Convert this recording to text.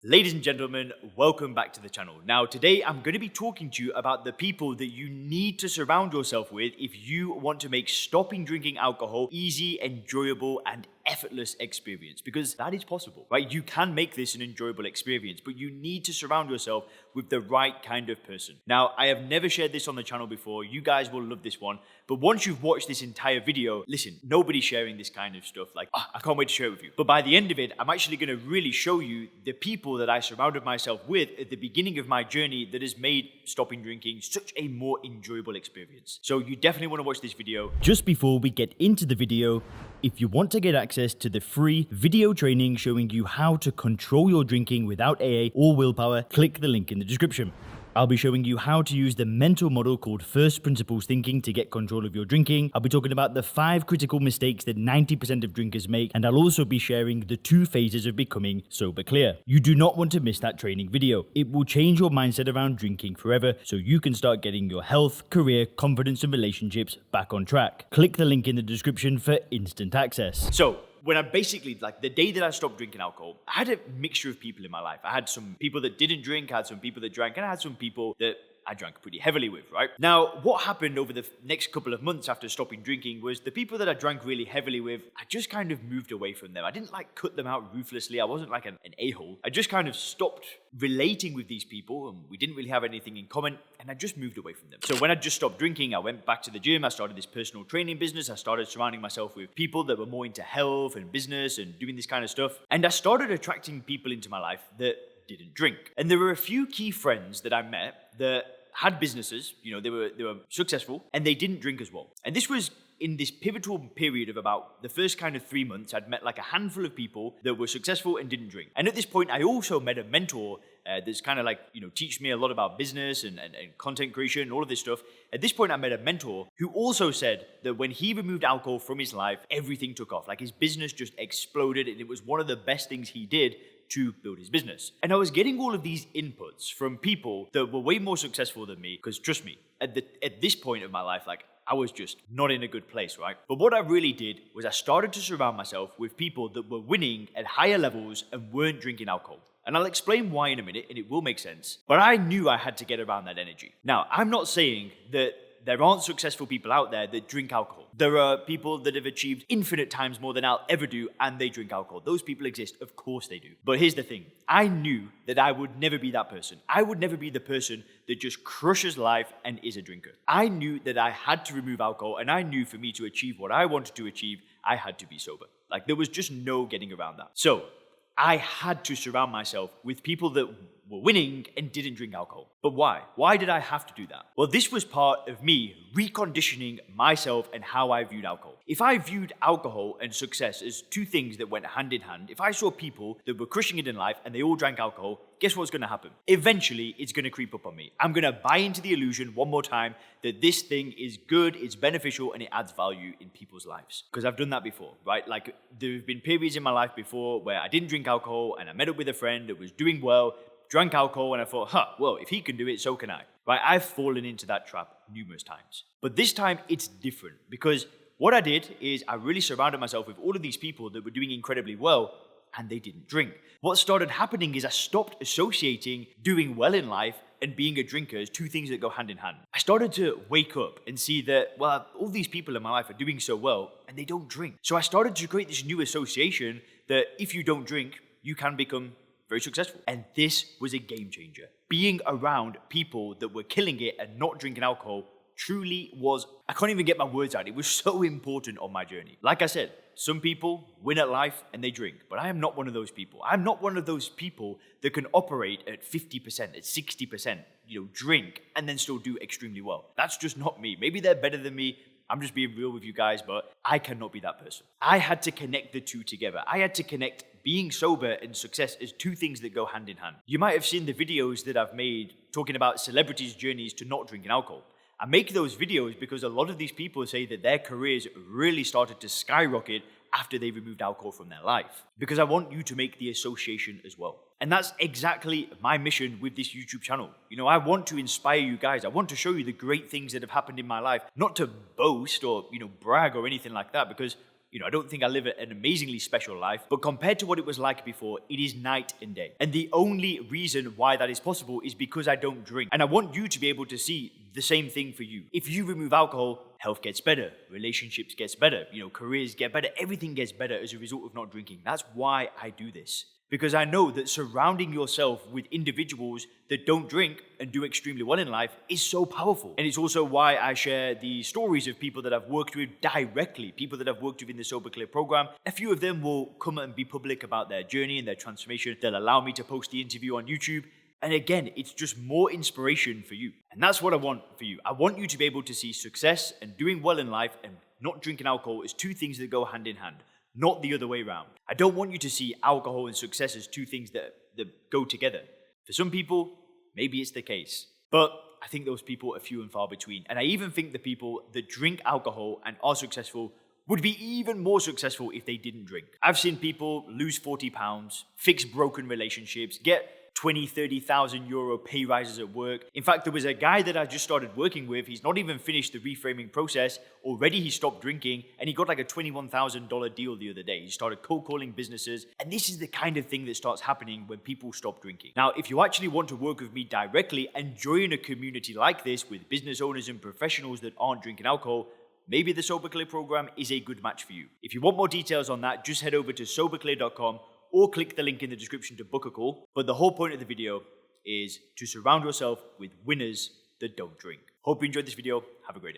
Ladies and gentlemen, welcome back to the channel. Now, today I'm going to be talking to you about the people that you need to surround yourself with if you want to make stopping drinking alcohol easy, enjoyable, and effortless experience, because that is possible, right? You can make this an enjoyable experience, but you need to surround yourself with the right kind of person. Now, I have never shared this on the channel before. You guys will love this one, but once you've watched this entire video, listen, nobody's sharing this kind of stuff. I can't wait to share it with you. But by the end of it, I'm actually going to really show you the people that I surrounded myself with at the beginning of my journey that has made stopping drinking such a more enjoyable experience. So you definitely want to watch this video. Just before we get into the video, if you want to get access to the free video training showing you how to control your drinking without AA or willpower, click the link in the description. I'll be showing you how to use the mental model called First Principles Thinking to get control of your drinking. I'll be talking about the 5 critical mistakes that 90% of drinkers make, and I'll also be sharing the 2 phases of becoming sober clear. You do not want to miss that training video. It will change your mindset around drinking forever so you can start getting your health, career, confidence, and relationships back on track. Click the link in the description for instant access. So, when I basically, the day that I stopped drinking alcohol, I had a mixture of people in my life. I had some people that didn't drink, I had some people that drank, and I had some people that I drank pretty heavily with, right? Now, what happened over the next couple of months after stopping drinking was the people that I drank really heavily with, I just kind of moved away from them. I didn't cut them out ruthlessly. I wasn't like an a-hole. I just kind of stopped relating with these people, and we didn't really have anything in common, and I just moved away from them. So when I just stopped drinking, I went back to the gym. I started this personal training business. I started surrounding myself with people that were more into health and business and doing this kind of stuff. And I started attracting people into my life that didn't drink. And there were a few key friends that I met that had businesses, they were successful, and they didn't drink as well. And this was in this pivotal period of about the first kind of 3 months. I'd met a handful of people that were successful and didn't drink. And at this point, I also met a mentor that's kind of teach me a lot about business and content creation and all of this stuff. At this point, I met a mentor who also said that when he removed alcohol from his life, everything took off. His business just exploded, and it was one of the best things he did to build his business. And I was getting all of these inputs from people that were way more successful than me, because trust me, at this point of my life, I was just not in a good place, right? But what I really did was I started to surround myself with people that were winning at higher levels and weren't drinking alcohol. And I'll explain why in a minute, and it will make sense. But I knew I had to get around that energy. Now, I'm not saying that there aren't successful people out there that drink alcohol. There are people that have achieved infinite times more than I'll ever do, and they drink alcohol. Those people exist. Of course they do. But here's the thing. I knew that I would never be that person. I would never be the person that just crushes life and is a drinker. I knew that I had to remove alcohol, and I knew for me to achieve what I wanted to achieve, I had to be sober. There was just no getting around that. So I had to surround myself with people that were winning and didn't drink alcohol. But why? Why did I have to do that? Well, this was part of me reconditioning myself and how I viewed alcohol. If I viewed alcohol and success as 2 things that went hand in hand, if I saw people that were crushing it in life and they all drank alcohol, guess what's going to happen? Eventually, it's going to creep up on me. I'm going to buy into the illusion one more time that this thing is good, it's beneficial, and it adds value in people's lives. Because I've done that before, right? There have been periods in my life before where I didn't drink alcohol and I met up with a friend that was doing well, drank alcohol, and I thought, well, if he can do it, so can I. Right? I've fallen into that trap numerous times. But this time, it's different, because what I did is I really surrounded myself with all of these people that were doing incredibly well, and they didn't drink. What started happening is I stopped associating doing well in life and being a drinker as 2 things that go hand in hand. I started to wake up and see that, well, all these people in my life are doing so well, and they don't drink. So I started to create this new association that if you don't drink, you can become very successful. And this was a game changer. Being around people that were killing it and not drinking alcohol truly was, I can't even get my words out. It was so important on my journey. Like I said, some people win at life and they drink, but I am not one of those people. I'm not one of those people that can operate at 50%, at 60%, drink and then still do extremely well. That's just not me. Maybe they're better than me. I'm just being real with you guys, but I cannot be that person. I had to connect the 2 together. I had to connect being sober and success as 2 things that go hand in hand. You might have seen the videos that I've made talking about celebrities' journeys to not drinking alcohol. I make those videos because a lot of these people say that their careers really started to skyrocket after they removed alcohol from their life. Because I want you to make the association as well. And that's exactly my mission with this YouTube channel. I want to inspire you guys. I want to show you the great things that have happened in my life, not to boast or, brag or anything like that, because I don't think I live an amazingly special life, but compared to what it was like before, it is night and day. And the only reason why that is possible is because I don't drink. And I want you to be able to see the same thing for you. If you remove alcohol, health gets better, relationships gets better, careers get better, everything gets better as a result of not drinking. That's why I do this. Because I know that surrounding yourself with individuals that don't drink and do extremely well in life is so powerful. And it's also why I share the stories of people that I've worked with directly, people that I've worked with in the Sober Clear program. A few of them will come and be public about their journey and their transformation. They'll allow me to post the interview on YouTube. And again, it's just more inspiration for you. And that's what I want for you. I want you to be able to see success and doing well in life and not drinking alcohol as two things that go hand in hand, not the other way around. I don't want you to see alcohol and success as two things that go together. For some people, maybe it's the case. But I think those people are few and far between. And I even think the people that drink alcohol and are successful would be even more successful if they didn't drink. I've seen people lose 40 pounds, fix broken relationships, get 20, 30,000 euro pay rises at work. In fact, there was a guy that I just started working with. He's not even finished the reframing process. Already he stopped drinking and he got like a $21,000 deal the other day. He started cold calling businesses. And this is the kind of thing that starts happening when people stop drinking. Now, if you actually want to work with me directly and join a community like this with business owners and professionals that aren't drinking alcohol, maybe the Sober Clear program is a good match for you. If you want more details on that, just head over to soberclear.com or click the link in the description to book a call. But the whole point of the video is to surround yourself with winners that don't drink. Hope you enjoyed this video. Have a great day.